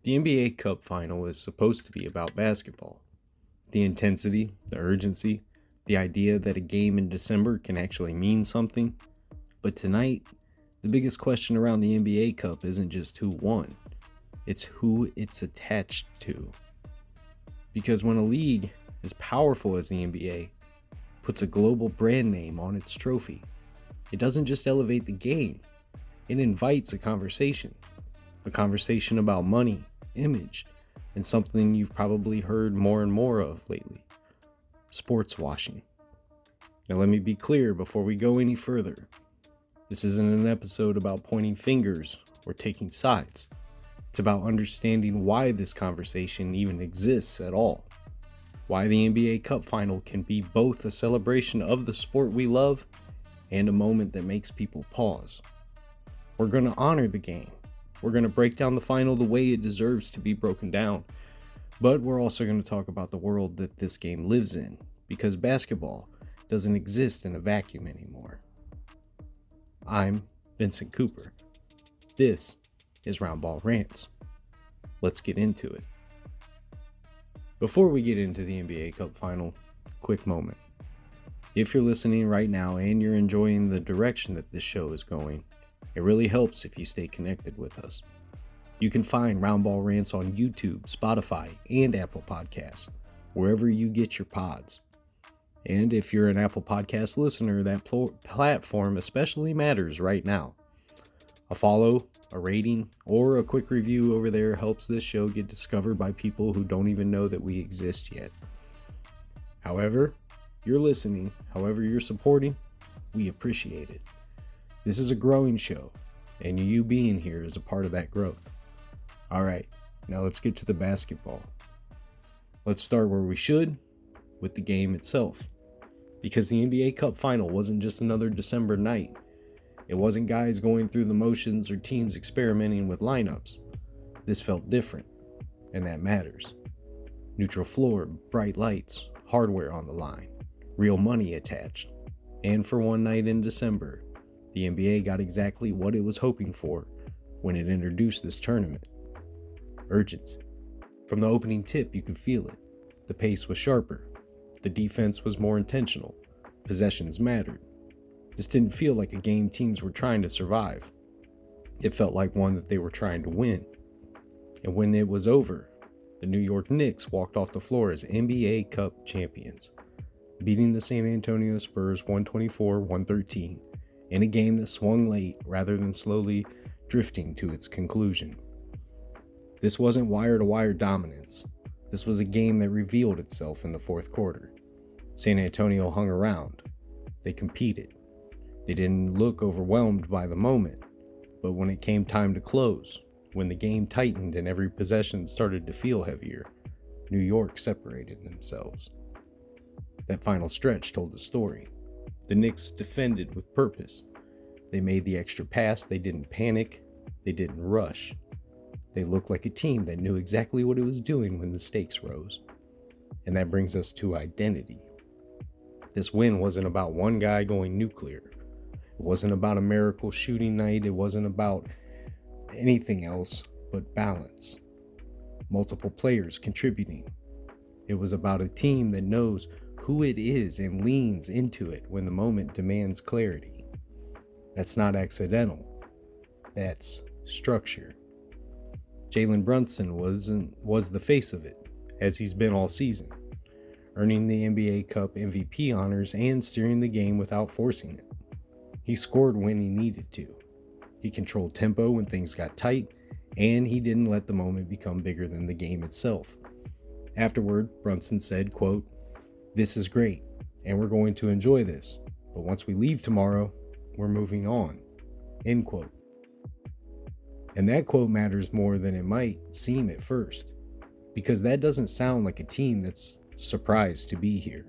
The NBA Cup Final is supposed to be about basketball. The intensity, the urgency, the idea that a game in December can actually mean something. But tonight, the biggest question around the NBA Cup isn't just who won, it's who it's attached to. Because when a league as powerful as the NBA puts a global brand name on its trophy, it doesn't just elevate the game, it invites a conversation about money, image, and something you've probably heard more and more of lately: sportswashing. Now let me be clear before we go any further. This isn't an episode about pointing fingers or taking sides. It's about understanding why this conversation even exists at all. Why the NBA Cup Final can be both a celebration of the sport we love and a moment that makes people pause. We're going to honor the game. We're going to break down the final the way it deserves to be broken down. But we're also going to talk about the world that this game lives in, because basketball doesn't exist in a vacuum anymore. I'm Vincent Cooper. This is Round Ball Rants. Let's get into it. Before we get into the NBA Cup Final, quick moment. If you're listening right now and you're enjoying the direction that this show is going, it really helps if you stay connected with us. You can find Round Ball Rants on YouTube, Spotify, and Apple Podcasts, wherever you get your pods. And if you're an Apple Podcast listener, that platform especially matters right now. A follow, a rating, or a quick review over there helps this show get discovered by people who don't even know that we exist yet. However you're listening, however you're supporting, we appreciate it. This is a growing show, and you being here is a part of that growth. All right, now let's get to the basketball. Let's start where we should, with the game itself. Because the NBA Cup Final wasn't just another December night. It wasn't guys going through the motions or teams experimenting with lineups. This felt different, and that matters. Neutral floor, bright lights, hardware on the line, real money attached. And for one night in December, the NBA got exactly what it was hoping for when it introduced this tournament: urgency. From the opening tip, you could feel it. The pace was sharper. The defense was more intentional. Possessions mattered. This didn't feel like a game teams were trying to survive. It felt like one that they were trying to win. And when it was over, the New York Knicks walked off the floor as NBA Cup champions, beating the San Antonio Spurs 124-113 in a game that swung late rather than slowly drifting to its conclusion. This wasn't wire-to-wire dominance. This was a game that revealed itself in the fourth quarter. San Antonio hung around. They competed. They didn't look overwhelmed by the moment, but when it came time to close, when the game tightened and every possession started to feel heavier, New York separated themselves. That final stretch told the story. The Knicks defended with purpose. They made the extra pass. They didn't panic. They didn't rush. They looked like a team that knew exactly what it was doing when the stakes rose. And that brings us to identity. This win wasn't about one guy going nuclear. It wasn't about a miracle shooting night. It wasn't about anything else but balance. Multiple players contributing. It was about a team that knows who it is and leans into it when the moment demands clarity. That's not accidental. That's structure. Jalen Brunson was the face of it, as he's been all season, earning the NBA Cup MVP honors and steering the game without forcing it. He scored when he needed to. He controlled tempo when things got tight, and he didn't let the moment become bigger than the game itself. Afterward, Brunson said, quote, "This is great, and we're going to enjoy this, but once we leave tomorrow, we're moving on," end quote. And that quote matters more than it might seem at first, because that doesn't sound like a team that's surprised to be here.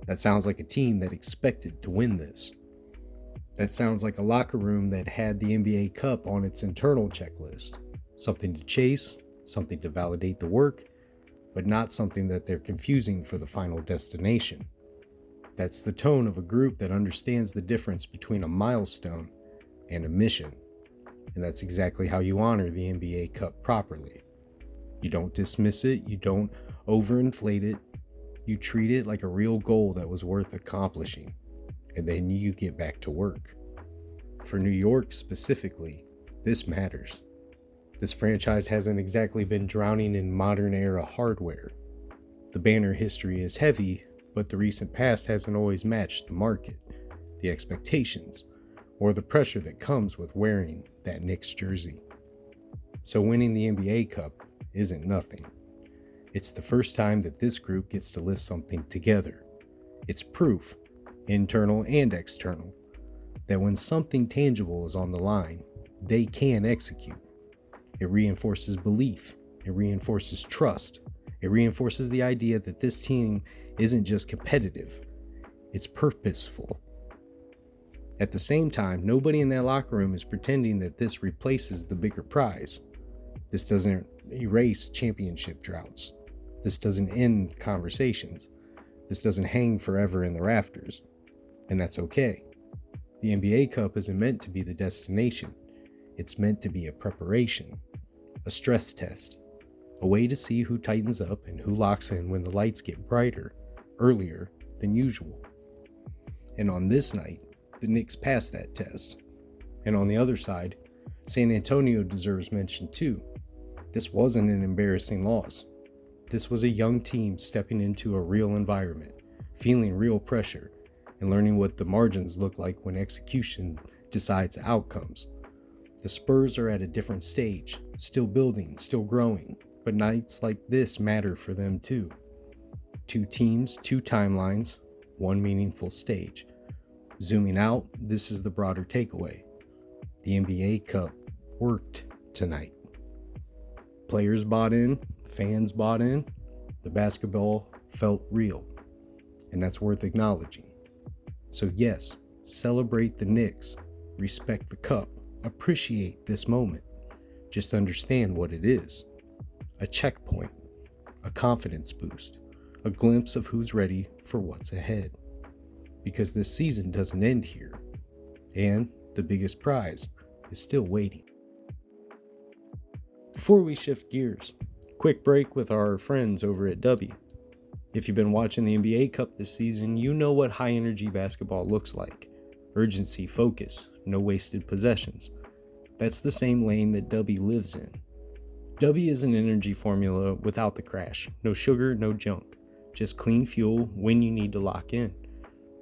That sounds like a team that expected to win this. That sounds like a locker room that had the NBA Cup on its internal checklist. Something to chase, something to validate the work, but not something that they're confusing for the final destination. That's the tone of a group that understands the difference between a milestone and a mission. And that's exactly how you honor the NBA Cup properly. You don't dismiss it, you don't overinflate it, you treat it like a real goal that was worth accomplishing, and then you get back to work. For New York specifically, this matters. This franchise hasn't exactly been drowning in modern era hardware. The banner history is heavy, but the recent past hasn't always matched the market, the expectations, or the pressure that comes with wearing that Knicks jersey. So winning the NBA Cup isn't nothing. It's the first time that this group gets to lift something together. It's proof, internal and external, that when something tangible is on the line, they can execute. It reinforces belief. It reinforces trust. It reinforces the idea that this team isn't just competitive, it's purposeful. At the same time, nobody in that locker room is pretending that this replaces the bigger prize. This doesn't erase championship droughts. This doesn't end conversations. This doesn't hang forever in the rafters. And that's okay. The NBA Cup isn't meant to be the destination. It's meant to be a preparation, a stress test, a way to see who tightens up and who locks in when the lights get brighter, earlier than usual. And on this night, the Knicks passed that test. And on the other side, San Antonio deserves mention too. This wasn't an embarrassing loss. This was a young team stepping into a real environment, feeling real pressure, and learning what the margins look like when execution decides outcomes. The Spurs are at a different stage, still building, still growing, but nights like this matter for them too. 2 teams, 2 timelines, 1 meaningful stage. Zooming out, this is the broader takeaway. The NBA Cup worked tonight. Players bought in, fans bought in, the basketball felt real, and that's worth acknowledging. So yes, celebrate the Knicks, respect the cup, appreciate this moment. Just understand what it is. A checkpoint, a confidence boost, a glimpse of who's ready for what's ahead. Because this season doesn't end here, and the biggest prize is still waiting. Before we shift gears, quick break with our friends over at Dubby. If you've been watching the NBA Cup this season, you know what high energy basketball looks like. Urgency, focus, no wasted possessions. That's the same lane that Dubby lives in. Dubby is an energy formula without the crash. No sugar, no junk. Just clean fuel when you need to lock in.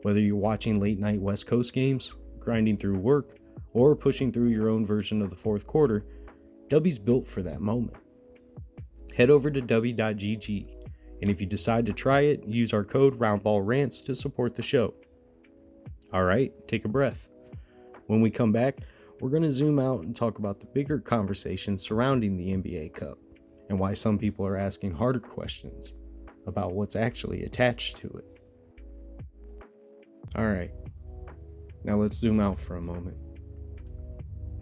Whether you're watching late night West Coast games, grinding through work, or pushing through your own version of the fourth quarter, Dubby's built for that moment. Head over to Dubby.gg, and if you decide to try it, use our code Round Ball Rants to support the show. Alright, take a breath. When we come back, we're going to zoom out and talk about the bigger conversation surrounding the NBA Cup, and why some people are asking harder questions about what's actually attached to it. Alright, now let's zoom out for a moment.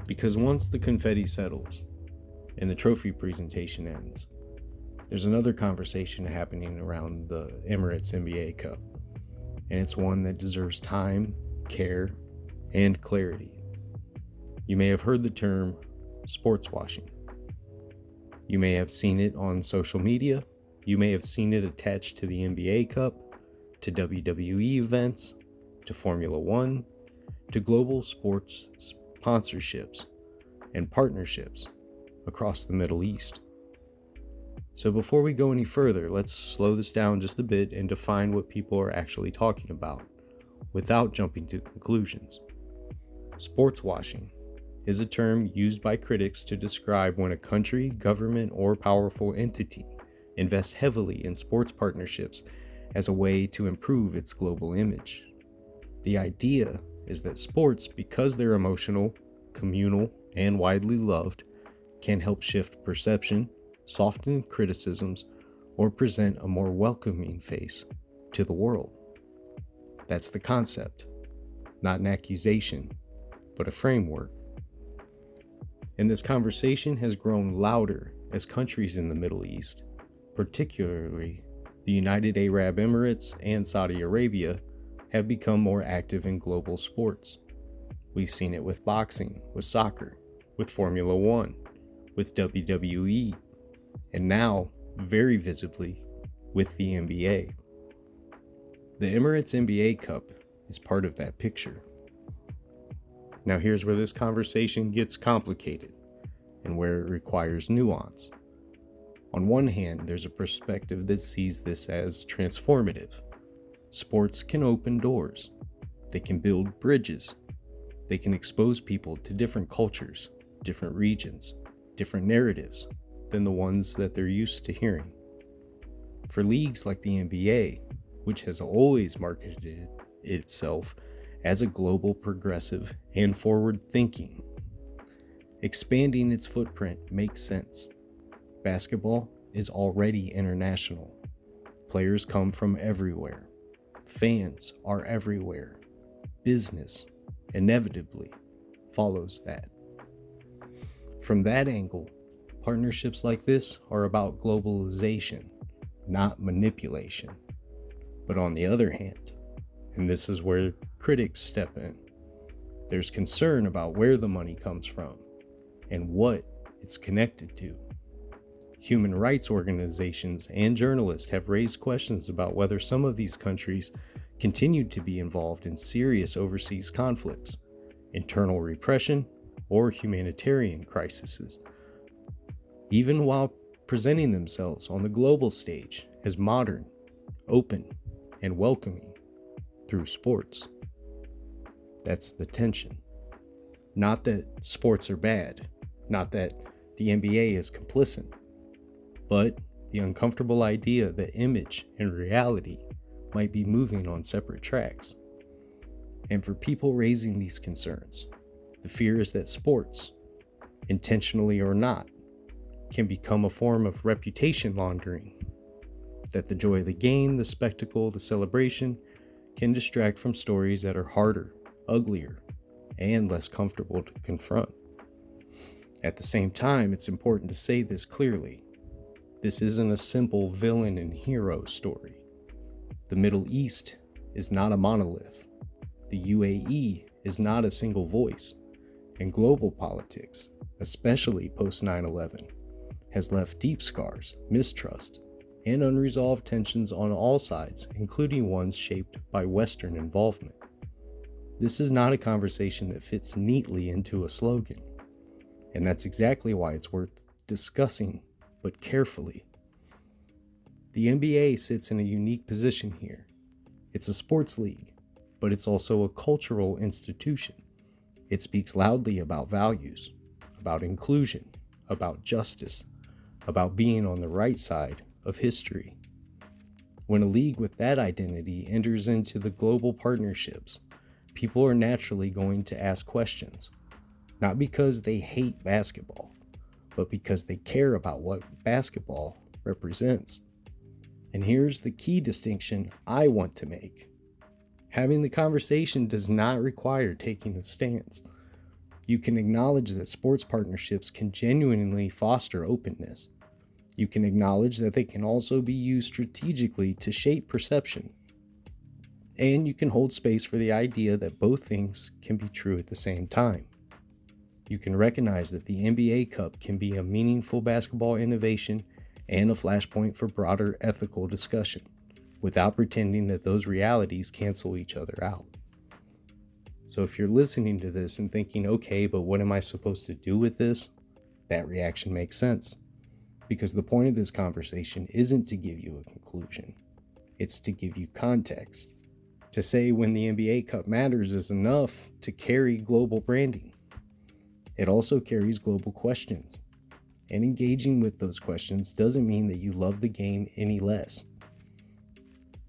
Because once the confetti settles, and the trophy presentation ends, there's another conversation happening around the Emirates NBA Cup, and it's one that deserves time, care, and clarity. You may have heard the term sportswashing. You may have seen it on social media. You may have seen it attached to the NBA Cup, to WWE events, to Formula One, to global sports sponsorships and partnerships across the Middle East. So before we go any further, let's slow this down just a bit and define what people are actually talking about without jumping to conclusions. Sportswashing is a term used by critics to describe when a country, government, or powerful entity invests heavily in sports partnerships as a way to improve its global image. The idea is that sports, because they're emotional, communal, and widely loved, can help shift perception, soften criticisms, or present a more welcoming face to the world. That's the concept, not an accusation, but a framework. And this conversation has grown louder as countries in the Middle East, particularly the United Arab Emirates and Saudi Arabia, have become more active in global sports. We've seen it with boxing, with soccer, with Formula One, with WWE, and now, very visibly, with the NBA. The Emirates NBA Cup is part of that picture. Now here's where this conversation gets complicated and where it requires nuance. On one hand, there's a perspective that sees this as transformative. Sports can open doors. They can build bridges. They can expose people to different cultures, different regions, different narratives than the ones that they're used to hearing. For leagues like the NBA, which has always marketed itself as a global, progressive, and forward-thinking, expanding its footprint makes sense. Basketball is already international. Players come from everywhere. Fans are everywhere. Business, inevitably, follows that. From that angle, partnerships like this are about globalization, not manipulation. But on the other hand, and this is where critics step in, there's concern about where the money comes from and what it's connected to. Human rights organizations and journalists have raised questions about whether some of these countries continue to be involved in serious overseas conflicts, internal repression, or humanitarian crises, even while presenting themselves on the global stage as modern, open, and welcoming through sports. That's the tension. Not that sports are bad, not that the NBA is complicit, but the uncomfortable idea that image and reality might be moving on separate tracks. And for people raising these concerns, the fear is that sports, intentionally or not, can become a form of reputation laundering, that the joy of the game, the spectacle, the celebration can distract from stories that are harder, uglier, and less comfortable to confront. At the same time, it's important to say this clearly. This isn't a simple villain and hero story. The Middle East is not a monolith. The UAE is not a single voice. And global politics, especially post 9/11, has left deep scars, mistrust, and unresolved tensions on all sides, including ones shaped by Western involvement. This is not a conversation that fits neatly into a slogan, and that's exactly why it's worth discussing, but carefully. The NBA sits in a unique position here. It's a sports league, but it's also a cultural institution. It speaks loudly about values, about inclusion, about justice, about being on the right side of history. When a league with that identity enters into the global partnerships, people are naturally going to ask questions, not because they hate basketball, but because they care about what basketball represents. And here's the key distinction I want to make. Having the conversation does not require taking a stance. You can acknowledge that sports partnerships can genuinely foster openness. You can acknowledge that they can also be used strategically to shape perception. And you can hold space for the idea that both things can be true at the same time. You can recognize that the NBA Cup can be a meaningful basketball innovation and a flashpoint for broader ethical discussion, without pretending that those realities cancel each other out. So if you're listening to this and thinking, okay, but what am I supposed to do with this? That reaction makes sense. Because the point of this conversation isn't to give you a conclusion. It's to give you context. To say when the NBA Cup matters is enough to carry global branding. It also carries global questions. And engaging with those questions doesn't mean that you love the game any less.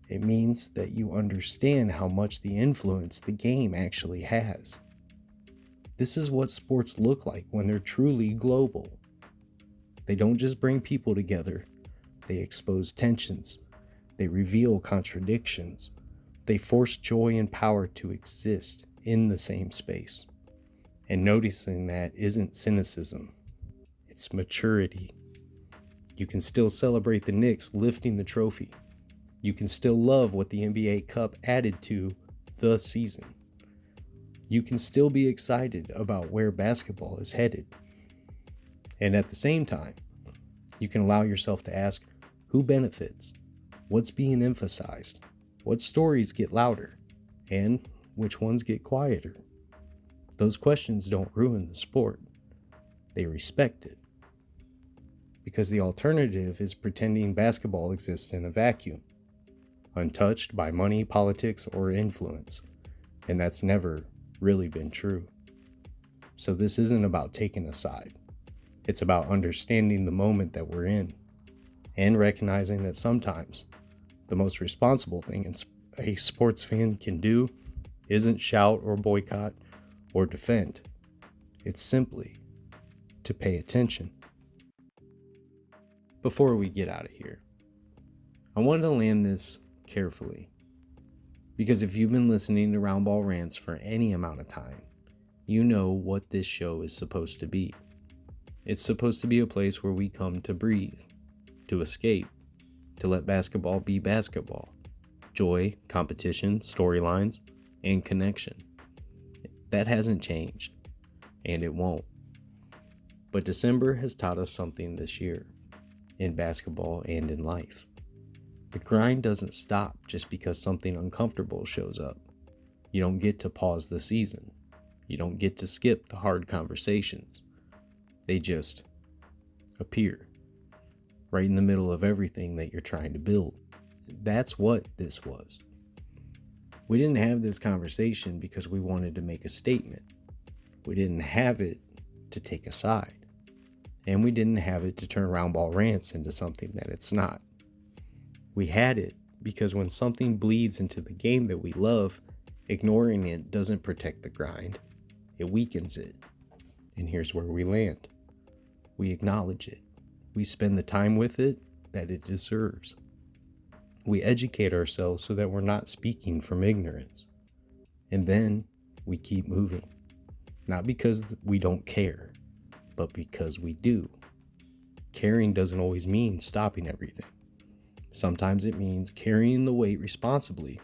It means that you understand how much the influence the game actually has. This is what sports look like when they're truly global. They don't just bring people together, they expose tensions, they reveal contradictions, they force joy and power to exist in the same space. And noticing that isn't cynicism, it's maturity. You can still celebrate the Knicks lifting the trophy. You can still love what the NBA Cup added to the season. You can still be excited about where basketball is headed. And at the same time, You can allow yourself to ask, who benefits? What's being emphasized? What stories get louder? And which ones get quieter? Those questions don't ruin the sport. They respect it. Because the alternative is pretending basketball exists in a vacuum, untouched by money, politics, or influence. And that's never really been true. So this isn't about taking a side. It's about understanding the moment that we're in and recognizing that sometimes the most responsible thing a sports fan can do isn't shout or boycott or defend. It's simply to pay attention. Before we get out of here, I wanted to land this carefully, because if you've been listening to Round Ball Rants for any amount of time, you know what this show is supposed to be. It's supposed to be a place where we come to breathe, to escape, to let basketball be basketball. Joy, competition, storylines, and connection. That hasn't changed, and it won't. But December has taught us something this year, in basketball and in life. The grind doesn't stop just because something uncomfortable shows up. You don't get to pause the season. You don't get to skip the hard conversations. They just appear right in the middle of everything that you're trying to build. That's what this was. We didn't have this conversation because we wanted to make a statement. We didn't have it to take a side. And we didn't have it to turn Round Ball Rants into something that it's not. We had it because when something bleeds into the game that we love, ignoring it doesn't protect the grind. It weakens it. And here's where we land. We acknowledge it. We spend the time with it that it deserves. We educate ourselves so that we're not speaking from ignorance. And then we keep moving. Not because we don't care, but because we do. Caring doesn't always mean stopping everything. Sometimes it means carrying the weight responsibly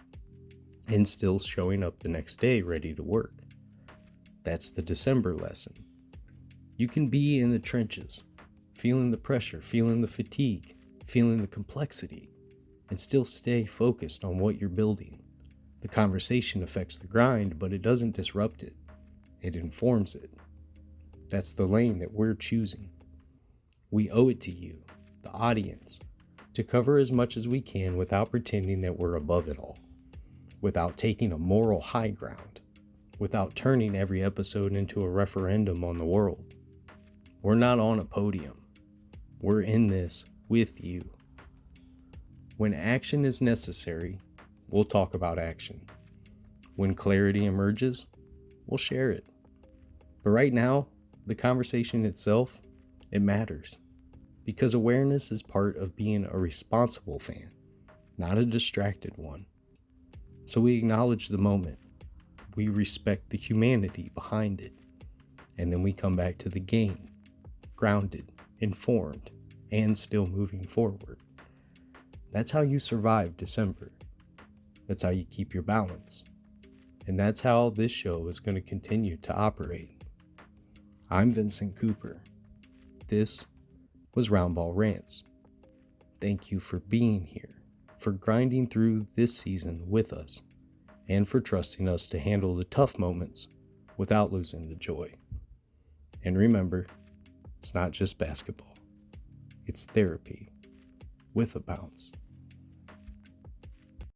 and still showing up the next day ready to work. That's the December lesson. You can be in the trenches, feeling the pressure, feeling the fatigue, feeling the complexity, and still stay focused on what you're building. The conversation affects the grind, but it doesn't disrupt it. It informs it. That's the lane that we're choosing. We owe it to you, the audience, to cover as much as we can without pretending that we're above it all, without taking a moral high ground, without turning every episode into a referendum on the world. We're not on a podium. We're in this with you. When action is necessary, we'll talk about action. When clarity emerges, we'll share it. But right now, the conversation itself, it matters. Because awareness is part of being a responsible fan, not a distracted one. So we acknowledge the moment. We respect the humanity behind it. And then we come back to the game, grounded, informed, and still moving forward. That's how you survive December. That's how you keep your balance. And that's how this show is going to continue to operate. I'm Vincent Cooper. This was Round Ball Rants. Thank you for being here, for grinding through this season with us, and for trusting us to handle the tough moments without losing the joy. And remember, it's not just basketball. It's therapy with a bounce.